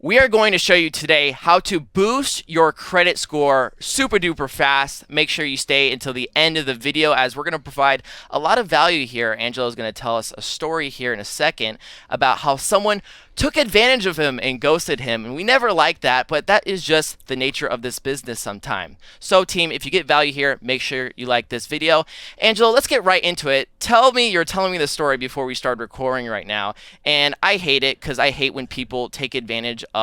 We are going to show you today how to boost your credit score super duper fast. Make sure you stay until the end of the video as we're going to provide a lot of value here. Angelo is going to tell us a story here in a second about how someone took advantage of him and ghosted him. And we never like that, but that is just the nature of this business sometime. So team, if you get value here, make sure you like this video. Angelo, let's get right into it. You're telling me the story before we start recording right now. And I hate it because I hate when people take advantage of,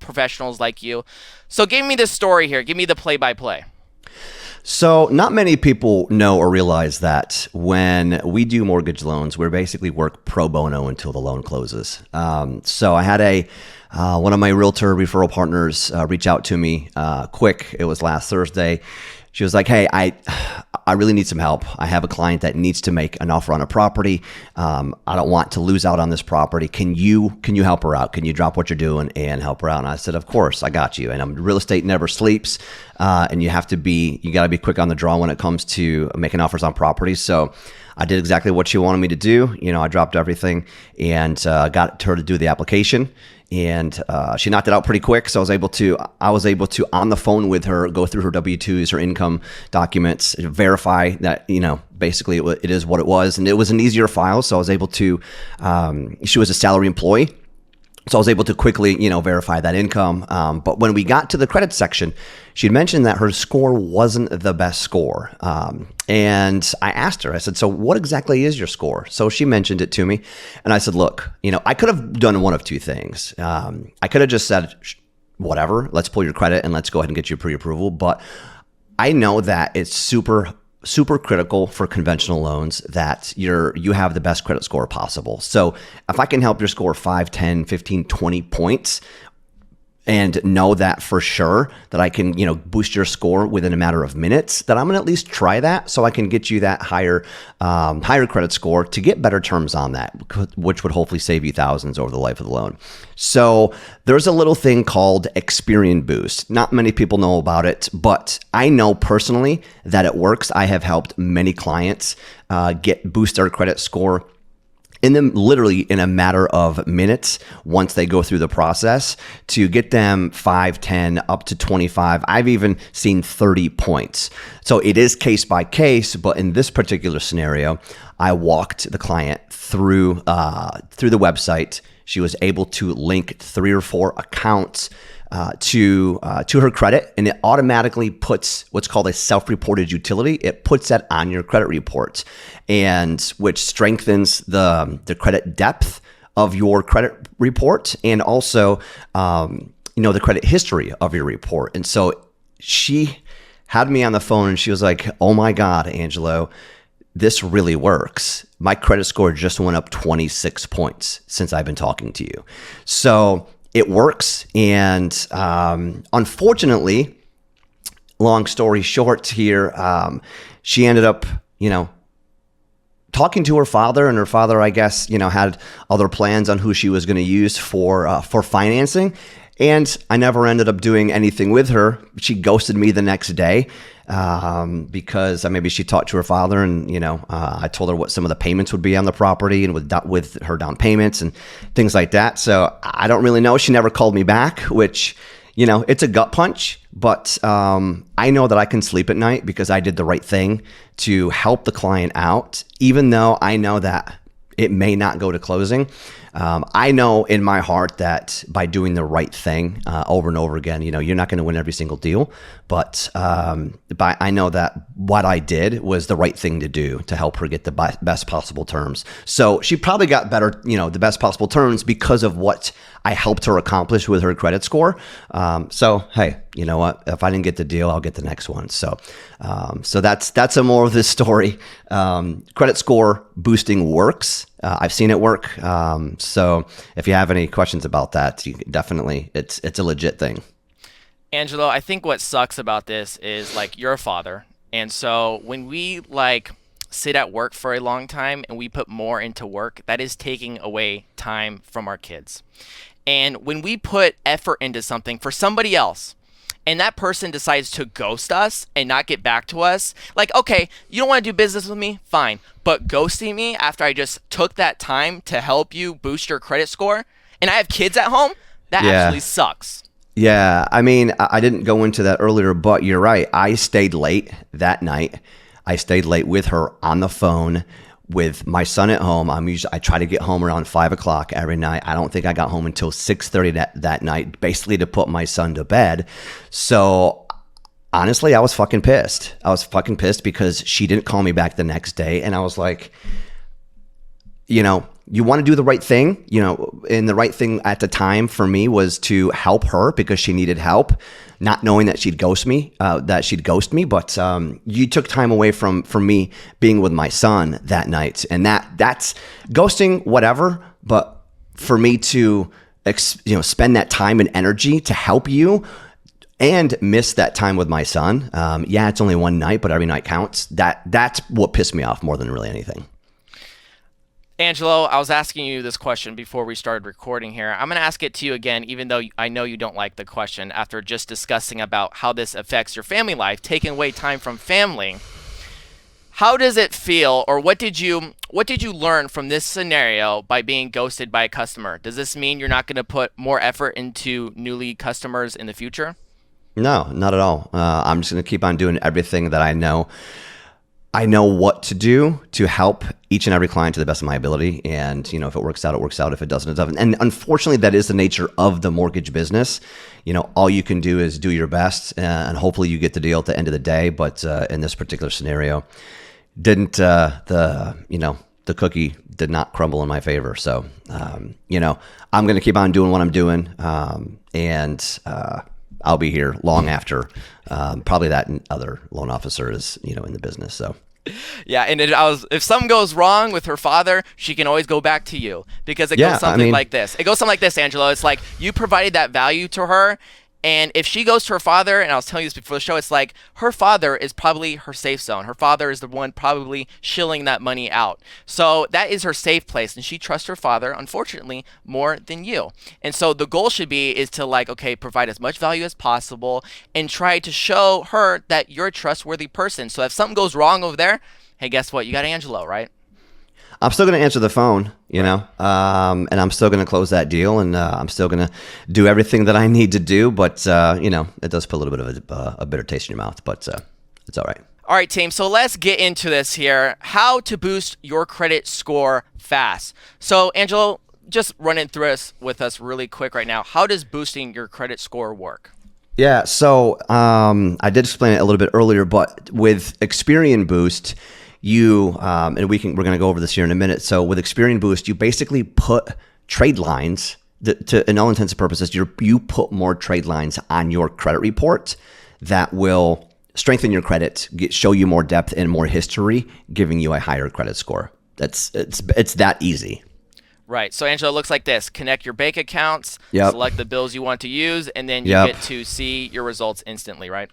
professionals like you. So give me the story here. Give me the play-by-play. So not many people know or realize that when we do mortgage loans, we basically work pro bono until the loan closes. So I had one of my realtor referral partners reach out to me quick. It was last Thursday. She was like, "Hey, I really need some help. I have a client that needs to make an offer on a property. I don't want to lose out on this property. Can you help her out? Can you drop what you're doing and help her out?" And I said, "Of course, I got you." And real estate never sleeps, and you got to be quick on the draw when it comes to making offers on properties. So I did exactly what she wanted me to do. I dropped everything and got her to do the application. And she knocked it out pretty quick. So I was able to on the phone with her, go through her W-2s, her income documents, verify that, basically it is what it was. And it was an easier file. So I was able to, she was a salary employee. So I was able to quickly, verify that income. But when we got to the credit section, she'd mentioned that her score wasn't the best score. And I asked her, I said, "So what exactly is your score?" So she mentioned it to me. And I said, "Look, I could have done one of two things. I could have just said, whatever, let's pull your credit and let's go ahead and get you pre-approval. But I know that it's super critical for conventional loans that you have the best credit score possible. So if I can help your score 5, 10, 15, 20 points and know that for sure that I can, boost your score within a matter of minutes, that I'm going to at least try that so I can get you that higher credit score to get better terms on that, which would hopefully save you thousands over the life of the loan." So there's a little thing called Experian Boost. Not many people know about it, but I know personally that it works. I have helped many clients boost their credit score literally in a matter of minutes once they go through the process to get them 5, 10, up to 25. I've even seen 30 points. So it is case by case, but in this particular scenario, I walked the client through the website. She was able to link 3 or 4 accounts to her credit, and it automatically puts what's called a self-reported utility. It puts that on your credit report, and which strengthens the credit depth of your credit report, and also the credit history of your report. And so she had me on the phone, and she was like, "Oh my God, Angelo, this really works. My credit score just went up 26 points since I've been talking to you." So it works. And unfortunately, long story short here, she ended up, talking to her father, and her father, I guess, had other plans on who she was going to use for financing. And I never ended up doing anything with her. She ghosted me the next day because maybe she talked to her father, and I told her what some of the payments would be on the property and with her down payments and things like that. So I don't really know. She never called me back, which it's a gut punch, but I know that I can sleep at night because I did the right thing to help the client out, even though I know that it may not go to closing. I know in my heart that by doing the right thing over and over again, you're not going to win every single deal, but I know that what I did was the right thing to do to help her get the best possible terms. So she probably got better, the best possible terms because of what I helped her accomplish with her credit score. So hey, you know what? If I didn't get the deal, I'll get the next one. So that's a more of this story. Credit score boosting works. I've seen it work. So if you have any questions about that, you definitely, it's a legit thing. Angelo, I think what sucks about this is you're a father. And so when we sit at work for a long time and we put more into work, that is taking away time from our kids. And when we put effort into something for somebody else, and that person decides to ghost us and not get back to us, okay, you don't want to do business with me? Fine. But ghosting me after I just took that time to help you boost your credit score, and I have kids at home? That Yeah. actually sucks. Yeah, I mean, I didn't go into that earlier, but you're right. I stayed late that night. I stayed late with her on the phone with my son at home. I try to get home around 5 o'clock every night. I don't think I got home until 6:30 that night, basically to put my son to bed. So honestly, I was fucking pissed. I was fucking pissed because she didn't call me back the next day, and I was like, you want to do the right thing, and the right thing at the time for me was to help her because she needed help, not knowing that she'd ghost me, But you took time away from me being with my son that night, and that's ghosting, whatever. But for me to, spend that time and energy to help you and miss that time with my son, yeah, it's only one night, but every night counts. That's what pissed me off more than really anything. Angelo, I was asking you this question before we started recording here. I'm going to ask it to you again, even though I know you don't like the question, after just discussing about how this affects your family life, taking away time from family. How does it feel, or what did you learn from this scenario by being ghosted by a customer? Does this mean you're not going to put more effort into newly customers in the future? No, not at all. I'm just going to keep on doing everything that I know. I know what to do to help each and every client to the best of my ability. And, if it works out, it works out. If it doesn't, it doesn't. And unfortunately, that is the nature of the mortgage business. All you can do is do your best, and hopefully you get the deal at the end of the day. But in this particular scenario, the cookie did not crumble in my favor. So, I'm going to keep on doing what I'm doing. And I'll be here long after probably that other loan officer is, in the business. So. Yeah, and if something goes wrong with her father, she can always go back to you, because it goes something like this. It goes something like this, Angelo. It's like you provided that value to her, and if she goes to her father, and I was telling you this before the show, it's like her father is probably her safe zone. Her father is the one probably shilling that money out. So that is her safe place, and she trusts her father, unfortunately, more than you. And so the goal should be is to provide as much value as possible and try to show her that you're a trustworthy person. So if something goes wrong over there, hey, guess what? You got Angelo, right? I'm still going to answer the phone, and I'm still going to close that deal, and I'm still going to do everything that I need to do. But, it does put a little bit of a bitter taste in your mouth, but it's all right. All right, team. So let's get into this here. How to boost your credit score fast. So, Angelo, just running through this with us really quick right now. How does boosting your credit score work? Yeah, so I did explain it a little bit earlier, but with Experian Boost, and we're going to go over this here in a minute. So with Experian Boost, you basically put trade lines in all intents and purposes. You put more trade lines on your credit report that will strengthen your credit, show you more depth and more history, giving you a higher credit score. It's that easy. Right. So, Angelo, it looks like this. Connect your bank accounts, select the bills you want to use, and then you get to see your results instantly, right?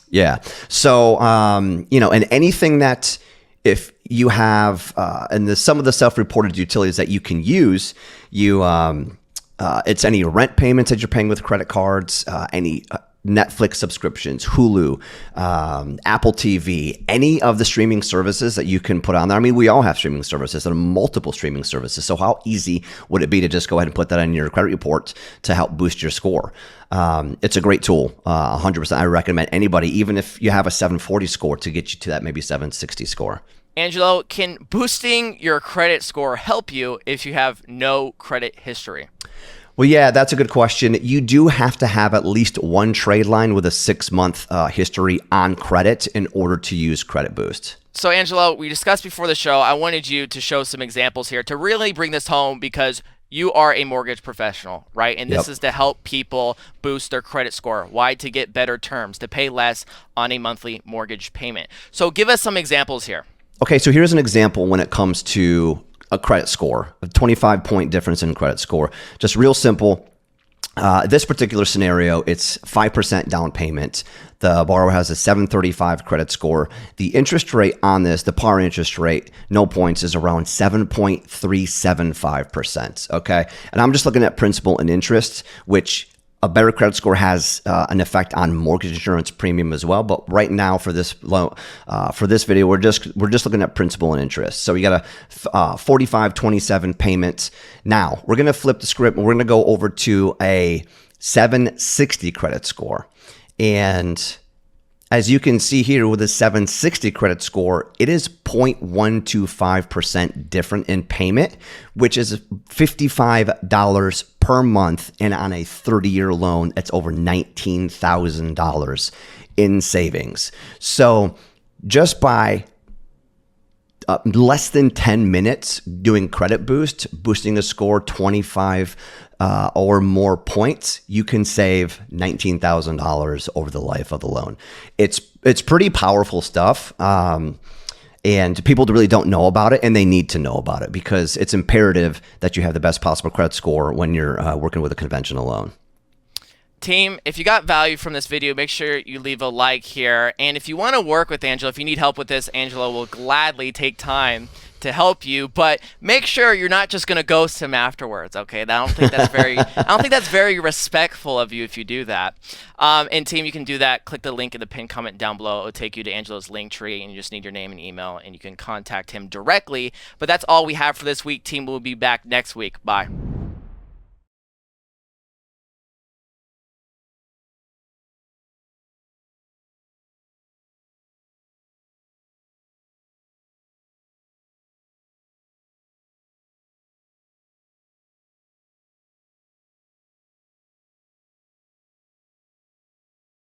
Yeah. So, and anything that if you have, and some of the self-reported utilities that you can use, it's any rent payments that you're paying with credit cards, any Netflix subscriptions, Hulu, Apple TV, any of the streaming services that you can put on there. I mean, we all have streaming services. There are multiple streaming services. So how easy would it be to just go ahead and put that on your credit report to help boost your score? It's a great tool. 100%. I recommend anybody, even if you have a 740 score, to get you to that maybe 760 score. Angelo, can boosting your credit score help you if you have no credit history? Well, yeah, that's a good question. You do have to have at least one trade line with a 6-month history on credit in order to use Credit Boost. So, Angelo, we discussed before the show, I wanted you to show some examples here to really bring this home, because you are a mortgage professional, right? And this is to help people boost their credit score. Why? To get better terms, to pay less on a monthly mortgage payment. So give us some examples here. Okay, so here's an example when it comes to a credit score, a 25-point difference in credit score. Just real simple. This particular scenario, it's 5% down payment. The borrower has a 735 credit score. The interest rate on this, the par interest rate, no points, is around 7.375%. Okay, and I'm just looking at principal and interest, which a better credit score has an effect on mortgage insurance premium as well. But right now for this video, we're just looking at principal and interest. So you got a 4527 payments. Now we're going to flip the script and we're going to go over to a 760 credit score. And as you can see here with a 760 credit score, it is 0.125% different in payment, which is $55 per month. And on a 30-year loan, it's over $19,000 in savings. So just by less than 10 minutes doing Credit Boost, boosting a score 25 or more points, you can save $19,000 over the life of the loan. It's pretty powerful stuff. And people really don't know about it, and they need to know about it because it's imperative that you have the best possible credit score when you're working with a conventional loan. Team, if you got value from this video, make sure you leave a like here. And if you want to work with Angelo, if you need help with this, Angelo will gladly take time to help you. But make sure you're not just going to ghost him afterwards. Okay, I don't think that's very respectful of you if you do that. And team, you can do that. Click the link in the pinned comment down below. It'll take you to Angelo's link tree, and you just need your name and email, and you can contact him directly. But that's all we have for this week. Team, we'll be back next week. Bye.